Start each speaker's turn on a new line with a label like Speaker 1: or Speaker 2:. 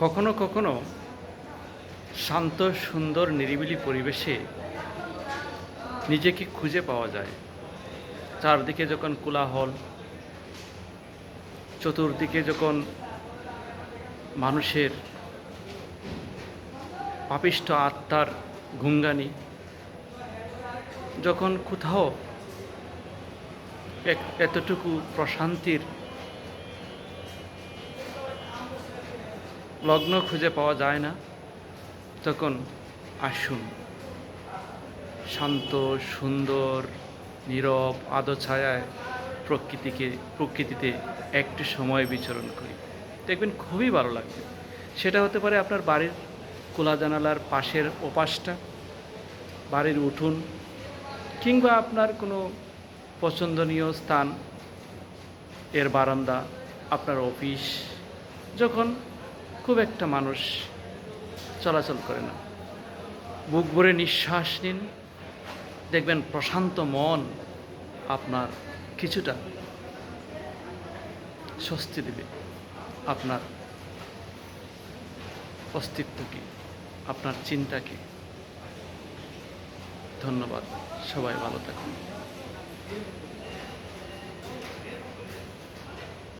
Speaker 1: কখনো কখনো শান্ত সুন্দর নিরিবিলি পরিবেশে নিজেকে খুঁজে পাওয়া যায়। চারদিকে যখন কোলাহল, চতুর্দিকে যখন মানুষের পাপিষ্ঠ আত্মার গুঙ্গানি, যখন কোথাও এতটুকু প্রশান্তির লগ্ন খুঁজে পাওয়া যায় না, তখন আসুন শান্ত সুন্দর নীরব আদো ছায়ায় প্রকৃতিতে একটু সময় বিচরণ করি। দেখবেন খুবই ভালো লাগবে। সেটা হতে পারে আপনার বাড়ির খোলা জানালার পাশের ওপাশটা, বাড়ির উঠোন, কিংবা আপনার কোনো পছন্দনীয় স্থান, এর বারান্দা, আপনার অফিস, যখন খুব একটা মানুষ চলাচল করে না। বুক ভরে নিঃশ্বাস নিন, দেখবেন প্রশান্ত মন আপনার কিছুটা স্বস্তি দেবে আপনার অস্তিত্বকে, আপনার চিন্তাকে। ধন্যবাদ, সবাই ভালো থাকুন।